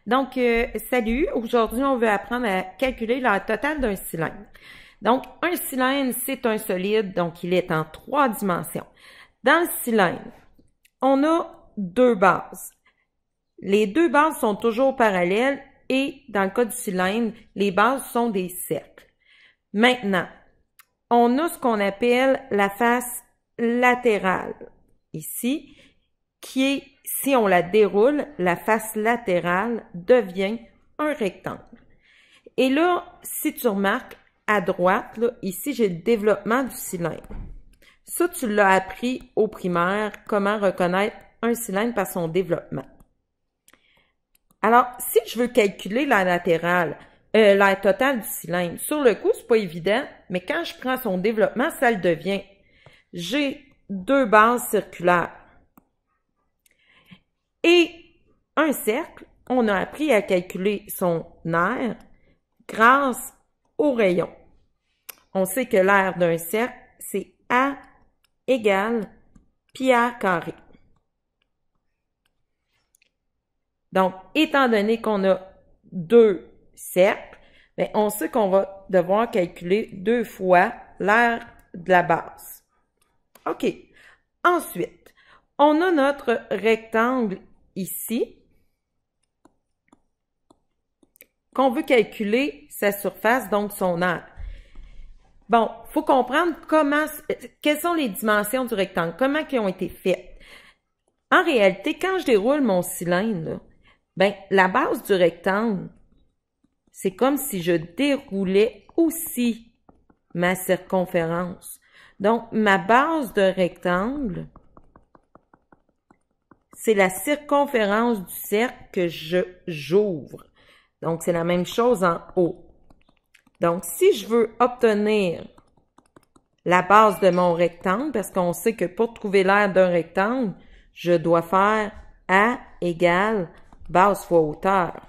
Donc, salut, aujourd'hui on veut apprendre à calculer l'aire totale d'un cylindre. Donc, un cylindre, c'est un solide, donc il est en 3 dimensions. Dans le cylindre, on a 2 bases. Les 2 bases sont toujours parallèles et dans le cas du cylindre, les bases sont des cercles. Maintenant, on a ce qu'on appelle la face latérale, ici, qui est, si on la déroule, la face latérale devient un rectangle. Et là, si tu remarques, à droite, là, ici, j'ai le développement du cylindre. Ça, tu l'as appris au primaire, comment reconnaître un cylindre par son développement. Alors, si je veux calculer l'aire latérale, l'aire totale du cylindre, sur le coup, c'est pas évident, mais quand je prends son développement, ça le devient. J'ai 2 bases circulaires. Et un cercle, on a appris à calculer son aire grâce au rayon. On sait que l'aire d'un cercle, c'est A égale pi r carré. Donc, étant donné qu'on a 2 cercles, bien, on sait qu'on va devoir calculer 2 fois l'aire de la base. OK. Ensuite, on a notre rectangle ici, qu'on veut calculer sa surface, donc son aire. Bon, il faut comprendre quelles sont les dimensions du rectangle, comment ils ont été faites. En réalité, quand je déroule mon cylindre, là, ben, la base du rectangle, c'est comme si je déroulais aussi ma circonférence. Donc, ma base de rectangle, c'est la circonférence du cercle que j'ouvre. Donc, c'est la même chose en haut. Donc, si je veux obtenir la base de mon rectangle, parce qu'on sait que pour trouver l'aire d'un rectangle, je dois faire A égale base fois hauteur.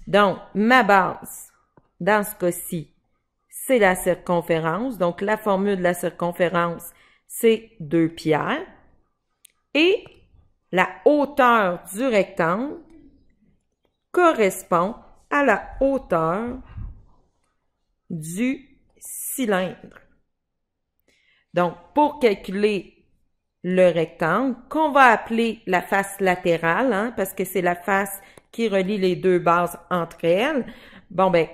Donc, ma base, dans ce cas-ci, c'est la circonférence. Donc, la formule de la circonférence, c'est 2 pi r. Et la hauteur du rectangle correspond à la hauteur du cylindre. Donc, pour calculer le rectangle, qu'on va appeler la face latérale, hein, parce que c'est la face qui relie les 2 bases entre elles, bon ben,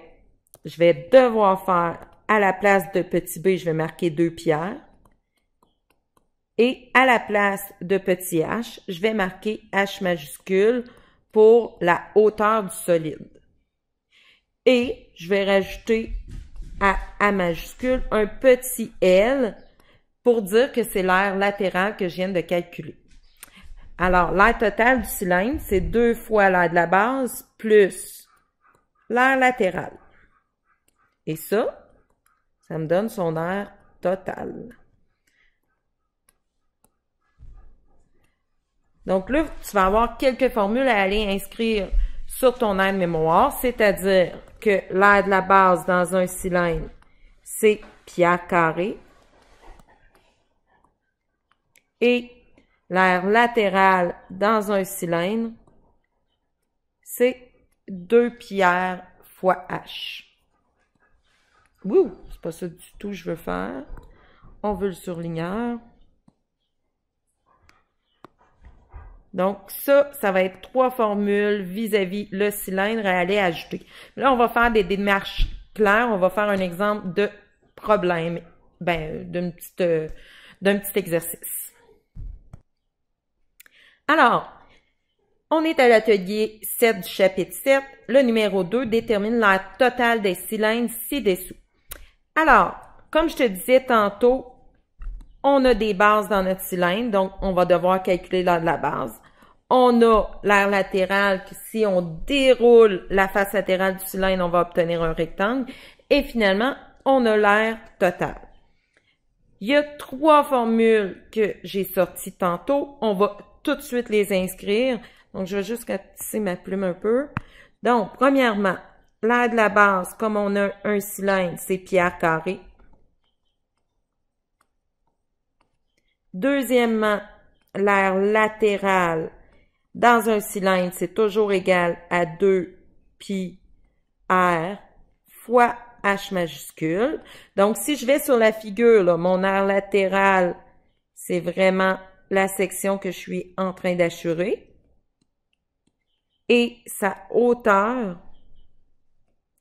je vais devoir faire, à la place de petit b, je vais marquer 2 pi r. Et à la place de petit h, je vais marquer h majuscule pour la hauteur du solide. Et je vais rajouter à A majuscule un petit L pour dire que c'est l'aire latérale que je viens de calculer. Alors, l'aire totale du cylindre, c'est 2 fois l'aire de la base plus l'aire latérale. Et ça me donne son aire totale. Donc là, tu vas avoir quelques formules à aller inscrire sur ton aire de mémoire, c'est-à-dire que l'aire de la base dans un cylindre, c'est pi r carré. Et l'aire latérale dans un cylindre, c'est 2 pi r fois h. Ouh, c'est pas ça du tout que je veux faire. On veut le surligneur. Donc, ça va être 3 formules vis-à-vis le cylindre à aller ajouter. Là, on va faire des démarches claires. On va faire un exemple de problème, d'un petit exercice. Alors, on est à l'atelier 7 du chapitre 7. Le numéro 2 détermine l'aire totale des cylindres ci-dessous. Alors, comme je te disais tantôt, on a des bases dans notre cylindre, donc on va devoir calculer l'aire de la base. On a l'aire latérale, que si on déroule la face latérale du cylindre, on va obtenir un rectangle. Et finalement, on a l'aire totale. Il y a 3 formules que j'ai sorties tantôt. On va tout de suite les inscrire. Donc, je vais juste ratisser ma plume un peu. Donc, premièrement, l'aire de la base, comme on a un cylindre, c'est pi r carré. Deuxièmement, l'aire latérale, Dans un cylindre, c'est toujours égal à 2 pi r fois h majuscule. Donc, si je vais sur la figure, là, mon aire latérale, c'est vraiment la section que je suis en train d'achurer. Et sa hauteur,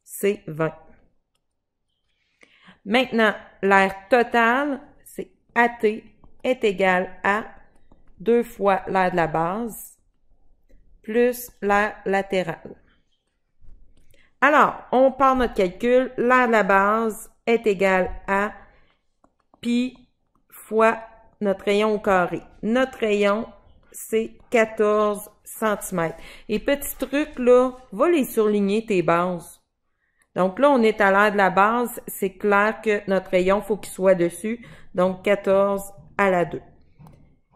c'est 20. Maintenant, l'aire totale, c'est AT est égal à 2 fois l'aire de la base plus l'aire latérale. Alors, on part notre calcul. L'aire de la base est égal à pi fois notre rayon au carré. Notre rayon, c'est 14 cm. Et petit truc, là, va les surligner tes bases. Donc là, on est à l'aire de la base. C'est clair que notre rayon, il faut qu'il soit dessus. Donc, 14 à la 2.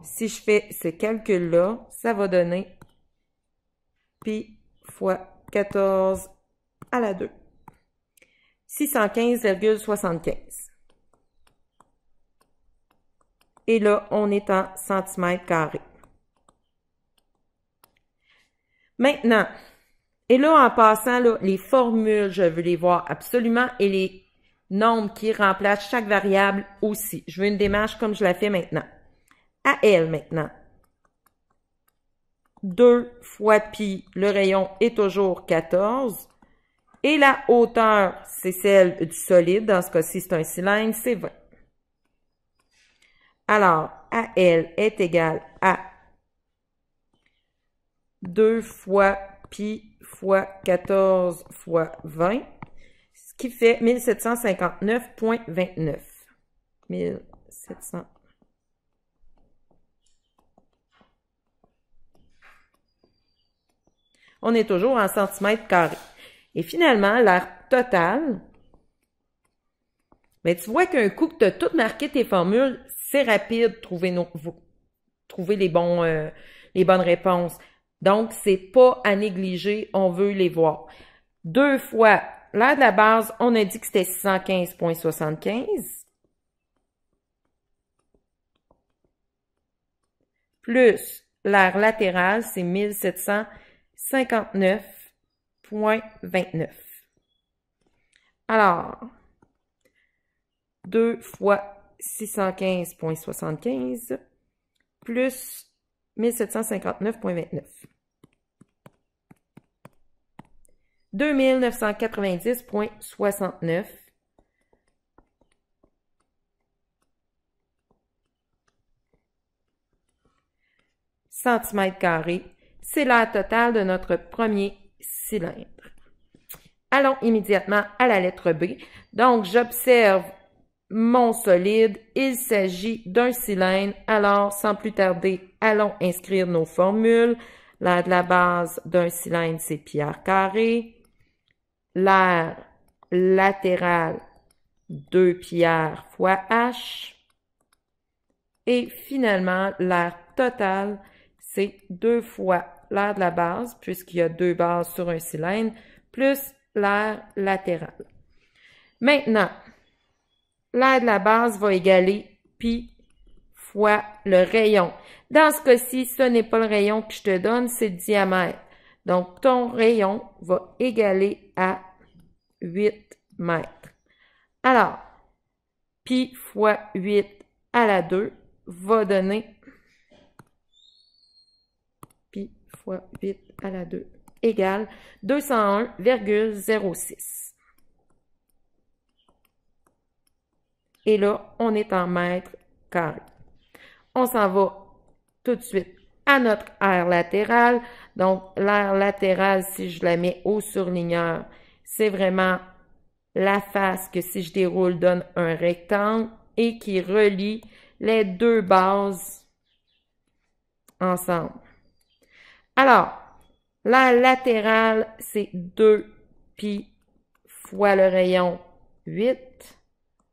Si je fais ce calcul-là, ça va donner pi fois 14 à la 2. 615,75. Et là, on est en centimètres carrés. Maintenant, et là, en passant, là, les formules, je veux les voir absolument, et les nombres qui remplacent chaque variable aussi. Je veux une démarche comme je la fais maintenant. À L maintenant. 2 fois pi, le rayon est toujours 14. Et la hauteur, c'est celle du solide. Dans ce cas-ci, c'est un cylindre, c'est 20. Alors, AL est égal à 2 fois pi fois 14 fois 20, ce qui fait 1759,29. 1700. On est toujours en centimètres carrés. Et finalement, l'aire totale, mais tu vois qu'un coup que tu as tout marqué tes formules, c'est rapide de trouver les bonnes réponses. Donc, c'est pas à négliger, on veut les voir. 2 fois l'aire de la base, on a dit que c'était 615,75. Plus l'aire latérale, c'est 1759,29. Alors, 2 fois 615,75 plus 1759,29. 2990,69 centimètres carrés. C'est l'aire totale de notre premier cylindre. Allons immédiatement à la lettre B. Donc, j'observe mon solide. Il s'agit d'un cylindre. Alors, sans plus tarder, allons inscrire nos formules. L'aire de la base d'un cylindre, c'est pi r carré. L'aire latérale, 2 pi r fois h. Et finalement, l'aire totale, c'est 2 fois l'aire de la base, puisqu'il y a 2 bases sur un cylindre, plus l'aire latérale. Maintenant, l'aire de la base va égaler pi fois le rayon. Dans ce cas-ci, ce n'est pas le rayon que je te donne, c'est le diamètre. Donc, ton rayon va égaler à 8 mètres. Alors, pi fois 8 à la 2 va donner pi fois 8 à la 2 égale 201,06. Et là, on est en mètres carrés. On s'en va tout de suite à notre aire latérale. Donc, l'aire latérale, si je la mets au surligneur, c'est vraiment la face que si je déroule donne un rectangle et qui relie les deux bases ensemble. Alors, l'aire latérale, c'est 2 pi fois le rayon 8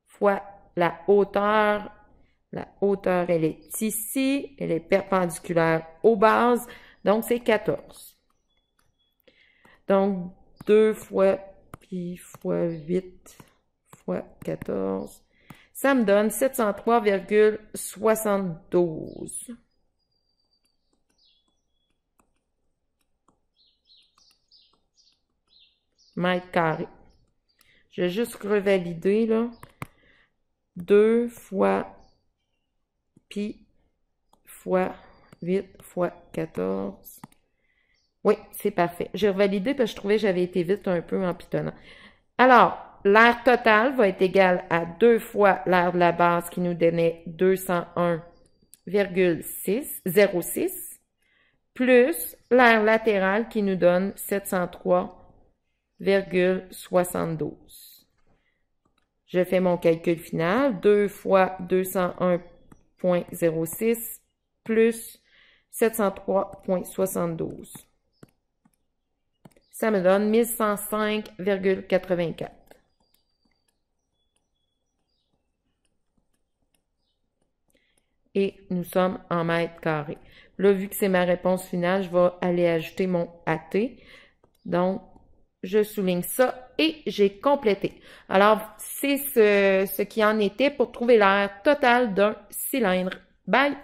fois la hauteur. La hauteur, elle est ici, elle est perpendiculaire aux bases, donc c'est 14. Donc, 2 fois pi fois 8 fois 14, ça me donne 703,72. mètres carrés. Je vais juste revalider, là. 2 fois pi fois 8 fois 14. Oui, c'est parfait. J'ai revalidé parce que je trouvais que j'avais été vite un peu en pitonnant. Alors, l'aire totale va être égal à 2 fois l'aire de la base qui nous donnait 201,06 plus l'aire latérale qui nous donne 703,72. Je fais mon calcul final. 2 fois 201,06 plus 703,72. Ça me donne 1105,84. Et nous sommes en mètres carrés. Là, vu que c'est ma réponse finale, je vais aller ajouter mon AT. Donc, je souligne ça et j'ai complété. Alors, c'est ce qui en était pour trouver l'aire totale d'un cylindre. Bye!